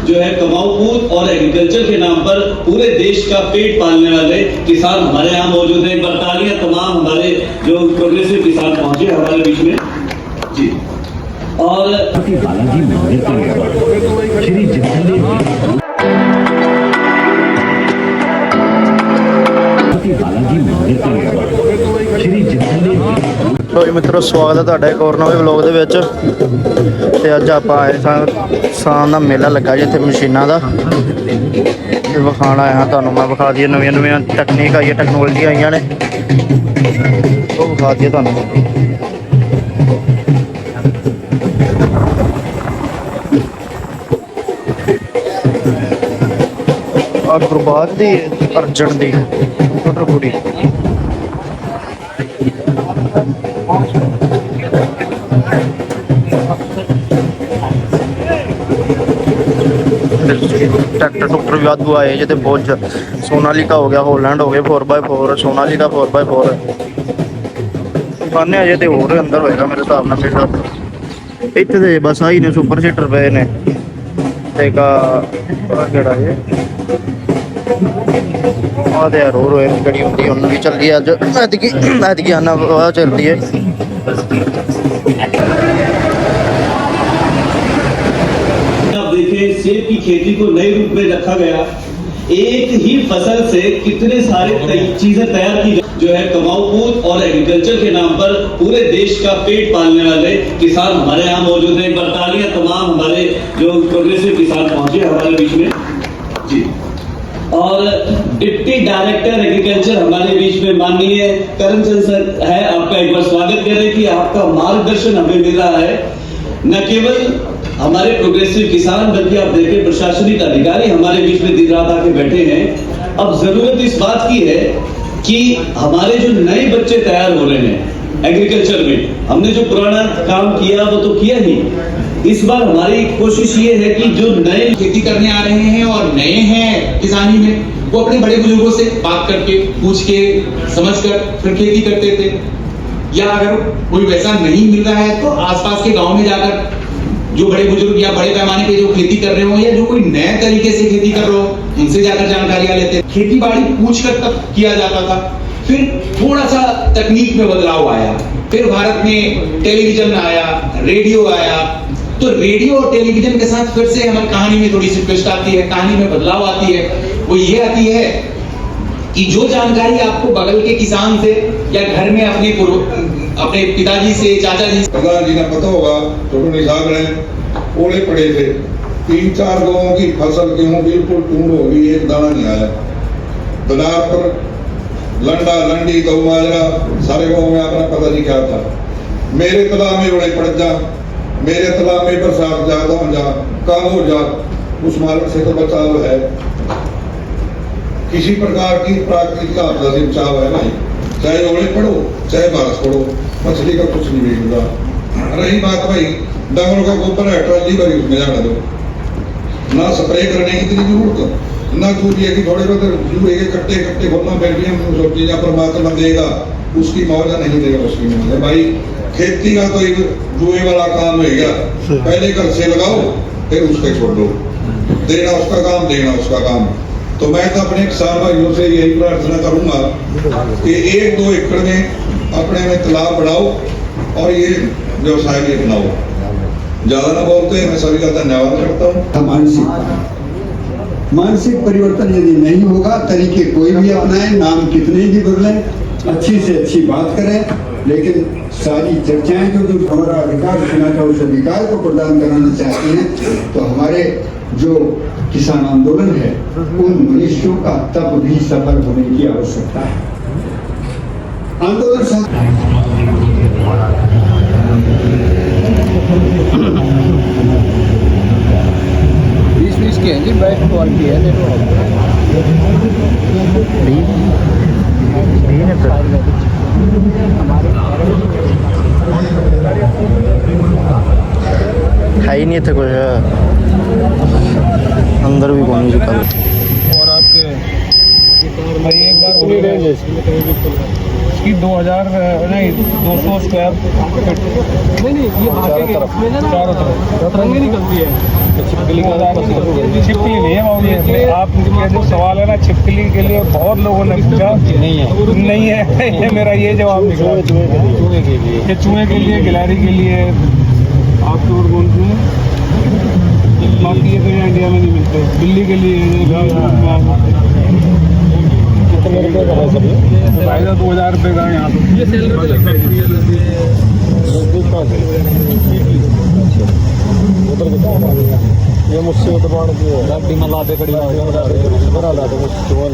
जो है कमाऊ पूत और एग्रीकल्चर के नाम पर पूरे देश का पेट पालने वाले किसान हमारे यहाँ मौजूद हैं। बरतालियां तमाम हमारे जो प्रोग्रेसिव किसान पहुंचे हमारे बीच में जी। और बालाजी मंदिर का श्री जितेंद्र बालाजी मंदिर का श्री जितेंद्र। ਲੋ ਜੀ ਮਿੱਤਰੋ, ਸਵਾਗਤ ਹੈ ਤੁਹਾਡਾ ਇੱਕ ਹੋਰ ਨਵੇਂ ਵਲੌਗ ਦੇ ਵਿੱਚ। ਤੇ ਅੱਜ ਆਪਾਂ ਆਏ ਸਾਂ ਦਾ ਮੇਲਾ ਲੱਗਾ ਜੀ ਇੱਥੇ ਮਸ਼ੀਨਾਂ ਦਾ, ਤੇ ਵਿਖਾਉਣ ਆਇਆ ਤੁਹਾਨੂੰ। ਮੈਂ ਵਿਖਾ ਦਈਏ ਨਵੀਆਂ ਟੈਕਨੀਕ ਆਈ ਹੈ, ਟੈਕਨੋਲੋਜੀ ਆਈਆਂ ਨੇ, ਉਹ ਵਿਖਾ ਦਈਏ ਤੁਹਾਨੂੰ। ਆ ਗੁਰਬਾਜ ਦੀ ਅਰਜਨ ਦੀ ਟੋਟਲ ਪੂਰੀ ट्रैक्टर भी वाधू आए जो बहुत। सोनालिका हो गया, होलैंड हो गया 4x4, सोनालिका 4x4 खाने अजे तो होर अंदर होएगा मेरे हिसाब नाल। मेरा इत्थे ते बस आई ने सुपर सीटर पे ने केड़ा ये आधे रोर होए गड़ी होंदी उन्होंने भी चलती है अज ऐतकी आना चलती है। देखें सेब की खेती को नए रूप में रखा गया। एक ही फसल से कितने सारे चीजें तैयार की जो है कमाऊ पूत और एग्रीकल्चर के नाम पर पूरे देश का पेट पालने वाले किसान हमारे यहाँ मौजूद हैं। बरतालियां तमाम हमारे जो प्रोग्रेसिव किसान पहुंचे हमारे बीच में जी। और डिप्टी डायरेक्टर एग्रीकल्चर हमारे बीच में माननीय करमचंद सर है, आपका एक बार स्वागत करें कि आपका मार्गदर्शन हमें मिल रहा है। न केवल हमारे प्रोग्रेसिव किसान बल्कि आप देखें प्रशासनिक अधिकारी हमारे बीच में दिन रात आके बैठे हैं। अब जरूरत इस बात की है कि हमारे जो नए बच्चे तैयार हो रहे हैं एग्रीकल्चर में, हमने जो पुराना काम किया वो तो किया ही, इस बार हमारी कोशिश ये है कि जो नए खेती करने आ रहे हैं और नए हैं किसानी में, वो अपने बड़े बुजुर्गों से बात करके पूछ के समझ कर फिर खेती करते थे। या अगर कोई वैसा नहीं मिल रहा है तो आसपास के गांव में जाकर जो बड़े बुजुर्ग या बड़े पैमाने पे जो खेती कर रहे हो या जो कोई नए तरीके से खेती कर रहे हो उनसे जाकर जानकारियां लेते। खेती बाड़ी पूछ कर तब किया जाता था। फिर थोड़ा सा तकनीक में बदलाव आया, फिर भारत में टेलीविजन आया, रेडियो आया। तो रेडियो और टेलीविजन के साथ फिर से हमारी कहानी में थोड़ी सी ट्विस्ट आती है, कहानी में बदलाव आती है। वो ये आती है कि जो जानकारी आपको बगल के किसान से या घर में अपने पिताजी से, चाचा जी से, प्रधान जी ने पता होगा, छोटू निशाब ने ओले पड़े थे, 3-4 गांवों की फसल गेहूं बिल्कुल टूट हो गई, एक दाना नहीं आया। बाजार पर लंडा लंडी गौ माजरा सारे गाँव में अपना पता नहीं क्या था। मेरे तालाब में ओले पड़ जा, मेरे तालाब में बरसात ज्यादा हो जा, कम हो जा, उस मार्ग से तो बचाव है। किसी प्रकार की प्राकृतिक आपदा से बचाव है नहीं, चाहे ओले पड़ो चाहे बारिश पड़ो, मछली का कुछ नहीं बिगड़ता। रही बात भाई डंगरों का गोबर है, ट्रॉली भरी उसमें जाना दो, ना स्प्रे करने की इतनी जरूरत, ना यूरिया की थोड़े बहुत यूरिया के कट्टे कट्टे खोलना बैठिए सब चीजें परमात्मा देगा, उसकी मौजा नहीं देगा उसकी मौजा। भाई खेती का तो एक जुए वाला काम हो गया, पहले घर से लगाओ फिर उसके छोड़ दो, देना उसका काम देना उसका काम। तो मैं तो अपने किसान भाइयों से यही प्रार्थना करूंगा कि 1-2 एकड़ में अपने में तालाब बढ़ाओ और ये व्यवसाय भी अपनाओ। ज्यादा ना बोलते मैं सभी का धन्यवाद करता हूँ। मानसिक परिवर्तन यदि नहीं होगा, तरीके कोई भी अपनाए, नाम कितने भी बदलें, अच्छी से अच्छी बात करें, लेकिन सारी चर्चाएं जो हमारा अधिकार सुना था उस अधिकार को प्रदान कराना चाहती हैं, तो हमारे जो किसान आंदोलन है उन मनुष्यों का तब भी सफल होने की आवश्यकता है। आंदोलन बीस के हैं जी, बैक क्वालिटी है ही नहीं थे कुछ अंदर भी कौन चुका। और आपके एक बार इसकी 2000 नहीं 200 स्क्वायर फीट नहीं ये चारों तरफ रंगी निकलती है। छिपकली नहीं है बाबू ये आपके जो सवाल है ना, छिपकली के लिए बहुत लोगों ने पूछा, नहीं है ये मेरा ये जवाब निकला। ये चूहे के लिए, गिलहरी के लिए, आपके और कौन से बाकी ये तो इंडिया में नहीं मिलते। बिल्ली के लिए कितने रुपये का है सब? 2000 रुपये का यहाँ पे। ये सेल पे लगता है ये मुझसे उतरवाने की लाते खड़ी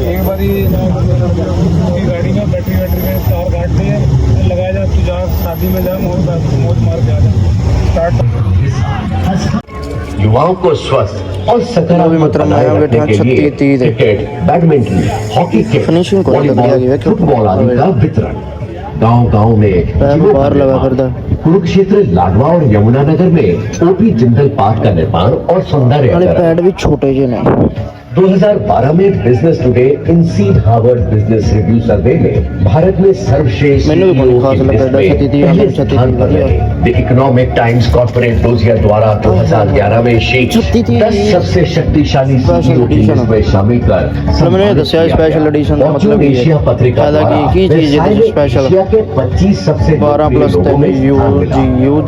एक बारी गाड़ी में बैटरी में तार काट दिए, लगाया जा, तू जा शादी में जा, मौज मार के आ जा स्टार्ट। युवाओं को स्वस्थ और सकारात्मक मतलब बनाए नया रखने बेटा के लिए 36 है। Cricket, badminton, hockey kit, finishing को लग गया वॉलीबॉल, क्यों? फुटबॉल आदि का वितरण गांव-गांव में पैर बाहर लगा करता। कुरुक्षेत्र, लाडवा और यमुनानगर में ओपी जिंदल पार्क का निर्माण और सौंदर्यीकरण। पैड भी छोटे जे ने। 2012 में Business Today INSEAD Harvard Business Review survey में भारत में सर्वश्रेष्ठ मैंने भी बड़ी खास लगा था, पहले स्थान पर रहे। The economic times corporate dossier द्वारा 2011 में शीर्ष 10 सबसे शक्तिशाली CEO की लिस्ट में शामिल कर मैंने दसिया स्पेशल एडिशन का मतलब ये एशिया पत्रिका द्वारा की चीज है स्पेशल एशिया के 25 सबसे 12 प्लस UG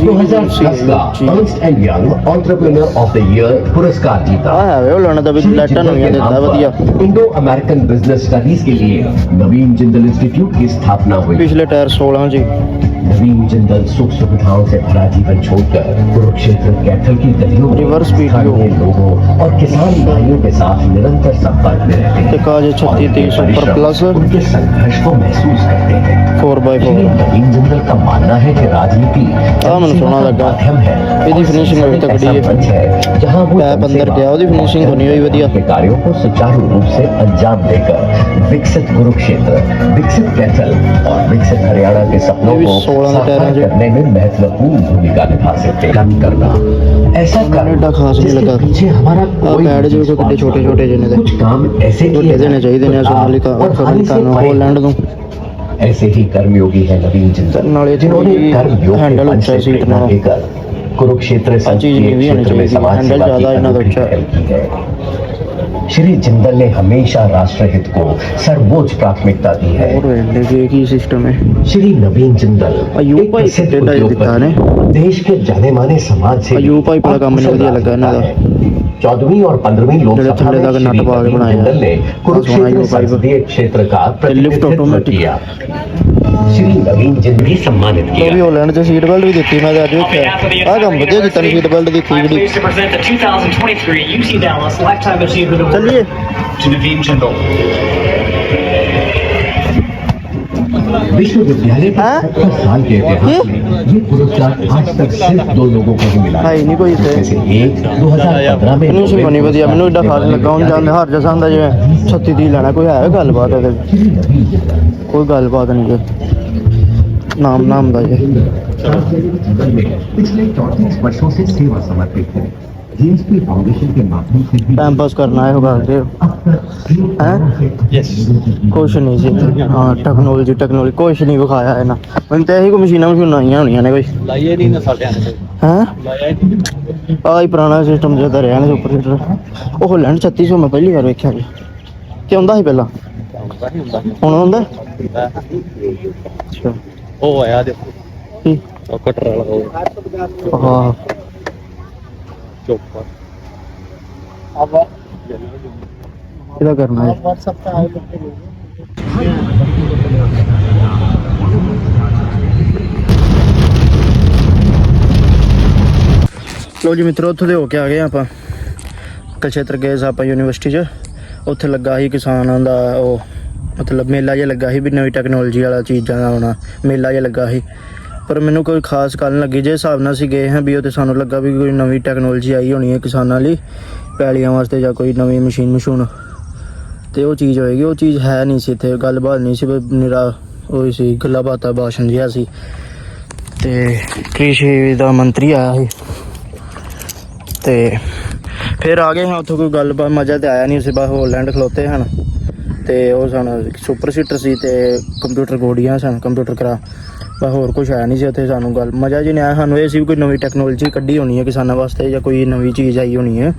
2010 का Ernst and young entrepreneur of the year पुरस्कार जीता। है वे लेना तभी लेटर नहीं देता बढ़िया। इंडो अमेरिकन बिजनेस स्टडीज के लिए नवीन जिंदल इंस्टीट्यूट की स्थापना हुई। पिछले टायर 16 जी। नवीन जिंदल सुख सुविधाओं से भरा जीवन छोड़कर कुरुक्षेत्र कैथल की गलियों में रिवर्स वीडियो। स्थानीय लोगों और किसान भाइयों के साथ निरंतर संपर्क में रहते हैं। काज 36 सुपर प्लस उनके संघर्ष को महसूस करते हैं। 4x4 नवीन जिंदल का मानना है कि राजनीति मैंने सुना लगा माध्यम है। ਇਹਦੀ ਫਿਨਿਸ਼ਿੰग ਅਭੀ ਤੱਕ ਦੀ है जहां वो पैप अंदर गया, ਉਹਦੀ ਫਿਨਿਸ਼ਿੰग होनी हुई ਵਧੀਆ। के कार्यों को सुचारू रूप से अंजाम देकर विकसित कुरुक्षेत्र, विकसित कैथल और विकसित हरियाणा के सपनों ये भी को 16 साकार करने में महत्वपूर्ण भूमिका निभा सकते हैं। काम करना ऐसा एडा खास नहीं जिसके लगा। पीछे हमारा कोई पैड जो विशेष कितने छोटे छोटे जिन्हें कुछ काम ऐसे किए देने चाहिए ने सोनालिका और हानि से परे होलैंड दूं ऐसे ही कर्मयोगी है नवीन जिंदल नाले जिन्होंने थोड़ी कर्मयोग के हैंडल फन ऊंचा से सीट प्रेरणा ना लेकर कुरुक्षेत्र चीज संसदीय नहीं भी होनी क्षेत्र में चाहिए, समाज हैंडल सेवा की ज्यादा इतना अनूठी अच्छा। पहल की है। श्री जिंदल ने हमेशा राष्ट्रहित को सर्वोच्च प्राथमिकता दी है। और वेंडे की सिस्टम है। श्री नवीन जिंदल अयूब एक भाई प्रसिद्ध टेढ़ा ही दिखता है उद्योगपति, देश के जाने माने समाज से अयूब भाई बड़ा काम मैंने बढ़िया लगा इन्हां दा। 14वीं और 15वीं लोकसभा थल्ले में तक श्री नट पा के नवीन बनाया। जिंदल ने कुरुक्षेत्र अयूब भाई संसदीय क्षेत्र का प्रतिनिधित्व ऑटोमेटिक। किया। श्री नवीन जिंदल भी सम्मानित तो किया। भी होलैंड से सीट बेल्ट भी दी मैं अज वेख्या आ काम वधिया कीता ने seat belt the I'm pleased to present the 2023 UT Dallas Lifetime Achievement Award चलिए to Naveen Jindal. विश्वविद्यालय के हाँ? 70 साल के इतिहास में ये पुरस्कार आज तक सिर्फ 2 लोगों को ही मिला है ही नहीं कोई से। जिसमें से एक 2015 में फिनिशिंग होनी वधिया मैनू एडा खास लगा हूं जाने हर जैसा हुंदा जिवें 36 दी लेना कोई है गलबात है कोई गलबात नहीं है नाम दा ये पिछले 34 वर्षों से सेवा समर्पित है। जीएसपी फाउंडेशन के माध्यम से भी टाइम पास करना है होगा के हैं कुछ नहीं जी हाँ टेक्नोलॉजी कुछ नहीं विखाया है ना मैंने तो यही को मशीनां आईयां होनियां ने कोई लाइए नहीं ना साढ़े आने हैं आ ही पुराना सिस्टम जिदा रहा ने सुपर हीटर ਉਹ ਹੋਲੈਂਡ 3600 ਮੈਂ ਪਹਿਲੀ ਵਾਰ ਵੇਖਿਆ ਜੀ ਕਿ ਹੁੰਦਾ ਸੀ ਪਹਿਲਾਂ ਹੁਣ ਹੁੰਦਾ ਅੱਛਾ ਉਹ ਆਇਆ ਦੇਖੋ ਕੀ ਉਹ ਕਟਰ ਵਾਲਾ ਉਹ ਹਾਂ ਚੋਪਰ ਇਹਦਾ ਕਰਨਾ ਹੈ ਲੋ ਜੀ ਮਿੱਤਰੋ ਉੱਥੇ ਦੇ ਹੋ ਕੇ ਆ ਗਏ ਆਪਾਂ ਕੁਰੂਕਸ਼ੇਤਰ ਗਏ ਸਾਂ ਆਪਾਂ ਯੂਨੀਵਰਸਿਟੀ 'ਚ ਉੱਥੇ ਲੱਗਾ ਸੀ ਕਿਸਾਨਾਂ ਦਾ ਉਹ ਮਤਲਬ ਮੇਲਾ ਜਿਹਾ ਲੱਗਾ ਸੀ ਵੀ ਨਵੀਂ ਟੈਕਨੋਲੋਜੀ ਵਾਲਾ ਚੀਜ਼ਾਂ ਦਾ ਆਉਣਾ ਮੇਲਾ ਜਿਹਾ ਲੱਗਾ ਸੀ ਪਰ ਮੈਨੂੰ ਕੋਈ ਖਾਸ ਗੱਲ ਨਹੀਂ ਲੱਗੀ ਜੇ ਹਿਸਾਬ ਨਾਲ ਅਸੀਂ ਗਏ ਹਾਂ ਵੀ ਉਹ ਤੇ ਸਾਨੂੰ ਲੱਗਾ ਵੀ ਕੋਈ ਨਵੀਂ ਟੈਕਨੋਲੋਜੀ ਆਈ ਹੋਣੀ ਹੈ ਕਿਸਾਨਾਂ ਲਈ ਪੈਲੀਆਂ ਵਾਸਤੇ ਜਾਂ ਕੋਈ ਨਵੀਂ ਮਸ਼ੀਨ ਤੇ ਉਹ ਚੀਜ਼ ਹੋਏਗੀ ਉਹ ਚੀਜ਼ ਹੈ ਨਹੀਂ ਸੀ ਇੱਥੇ ਗੱਲਬਾਤ ਨਹੀਂ ਸੀ ਨਿਰਾ ਉਹ ਸੀ ਗੱਲਾਂ ਬਾਤਾਂ ਭਾਸ਼ਣ ਜਿਹਾ ਸੀ ਤੇ ਕ੍ਰਿਸ਼ੀ ਦਾ ਮੰਤਰੀ ਆਇਆ ਸੀ ਤੇ ਫਿਰ ਆ ਗਏ ਹਾਂ ਉੱਥੋਂ ਕੋਈ ਗੱਲਬਾਤ ਮਜ਼ਾ ਤੇ ਆਇਆ ਨਹੀਂ ਉਸੇ ਬਾਅਦ ਹੋਲੈਂਡ ਖਲੋਤੇ ਹਨ ਤੇ ਉਹ ਸਨ ਸੁਪਰ ਸੀਟਰ ਸੀ ਤੇ ਕੰਪਿਊਟਰ ਗੋਡੀਆਂ ਸਨ, ਕੰਪਿਊਟਰ ਕਰਾ ਬਸ ਹੋਰ ਕੁਛ ਹੈ ਨਹੀਂ ਸੀ ਉੱਥੇ। ਸਾਨੂੰ ਗੱਲ ਮਜ਼ਾ ਜੀ ਨਹੀਂ ਆਇਆ। ਸਾਨੂੰ ਇਹ ਸੀ ਵੀ ਕੋਈ ਨਵੀਂ ਟੈਕਨੋਲੋਜੀ ਕੱਢੀ ਹੋਣੀ ਹੈ ਕਿਸਾਨਾਂ ਵਾਸਤੇ, ਜਾਂ ਕੋਈ ਨਵੀਂ ਚੀਜ਼ ਆਈ ਹੋਣੀ ਹੈ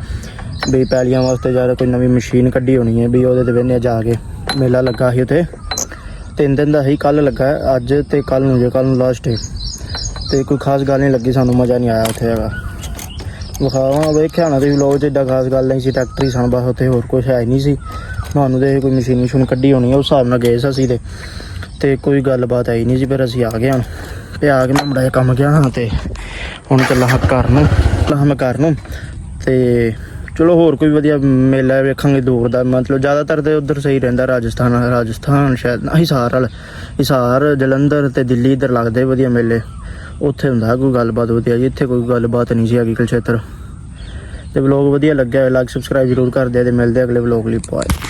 ਵੀ ਪੈਲੀਆਂ ਵਾਸਤੇ, ਜਾਂ ਕੋਈ ਨਵੀਂ ਮਸ਼ੀਨ ਕੱਢੀ ਹੋਣੀ ਹੈ ਵੀ ਉਹਦੇ 'ਤੇ ਬਹਿੰਦੇ ਜਾ ਕੇ। ਮੇਲਾ ਲੱਗਾ ਸੀ ਉੱਥੇ 3 ਦਿਨ ਦਾ ਸੀ, ਕੱਲ੍ਹ ਲੱਗਾ ਅੱਜ ਤੇ ਕੱਲ੍ਹ ਨੂੰ, ਜੇ ਕੱਲ੍ਹ ਨੂੰ ਲਾਸਟ ਹੈ। ਤੇ ਕੋਈ ਖਾਸ ਗੱਲ ਨਹੀਂ ਲੱਗੀ ਸਾਨੂੰ, ਮਜ਼ਾ ਨਹੀਂ ਆਇਆ ਉੱਥੇ ਹੈਗਾ। ਵਿਖਾਵਾਂ ਵੇਖਿਆ ਨਾ ਤੁਸੀਂ ਵਲੋਗ 'ਚ, ਇੱਡਾ ਖਾਸ ਗੱਲ ਨਹੀਂ ਸੀ। ਟਰੈਕਟਰ ਸਨ ਬਸ ਉੱਥੇ, ਹੋਰ ਕੁਛ ਹੈ ਨਹੀਂ ਸੀ। ਤੁਹਾਨੂੰ ਤੇ ਕੋਈ ਮਸ਼ੀਨ ਮਸ਼ੂਨ ਕੱਢੀ ਹੋਣੀ ਹੈ, ਉਸ ਹਿਸਾਬ ਨਾਲ ਗਏ ਸੀ ਅਸੀਂ ਤੇ ਕੋਈ ਗੱਲਬਾਤ ਆਈ ਨਹੀਂ ਜੀ। ਫਿਰ ਅਸੀਂ ਆ ਗਏ ਹੁਣ, ਤੇ ਆ ਕੇ ਮੈਂ ਮੁੰਡਾ ਜਿਹਾ ਕੰਮ ਗਿਆ ਹਾਂ ਤੇ ਹੁਣ ਚੱਲਾਂ ਘਰ ਨੂੰ, ਮੈਂ ਘਰ ਨੂੰ। ਤੇ ਚਲੋ ਹੋਰ ਕੋਈ ਵਧੀਆ ਮੇਲਾ ਵੇਖਾਂਗੇ ਦੂਰ ਦਾ, ਮਤਲਬ ਜ਼ਿਆਦਾਤਰ ਤਾਂ ਉੱਧਰ ਸਹੀ ਰਹਿੰਦਾ ਰਾਜਸਥਾਨ ਸ਼ਾਇਦ ਹਿਸਾਰ ਜਲੰਧਰ ਤੇ ਦਿੱਲੀ ਇੱਧਰ ਲੱਗਦੇ ਵਧੀਆ ਮੇਲੇ, ਉੱਥੇ ਹੁੰਦਾ ਕੋਈ ਗੱਲਬਾਤ ਵਧੀਆ ਜੀ। ਇੱਥੇ ਕੋਈ ਗੱਲਬਾਤ ਨਹੀਂ ਸੀ ਹੈਗੀ ਕੁਰੂਕਸ਼ੇਤਰ। ਤੇ ਵਲੋਗ ਵਧੀਆ ਲੱਗਿਆ, ਲਾਈਕ ਸਬਸਕ੍ਰਾਈਬ ਜ਼ਰੂਰ ਕਰ ਦਿਆ ਤੇ ਮਿਲਦੇ ਅਗਲੇ ਵਲੋਗ ਲਈ। ਬਾਏ।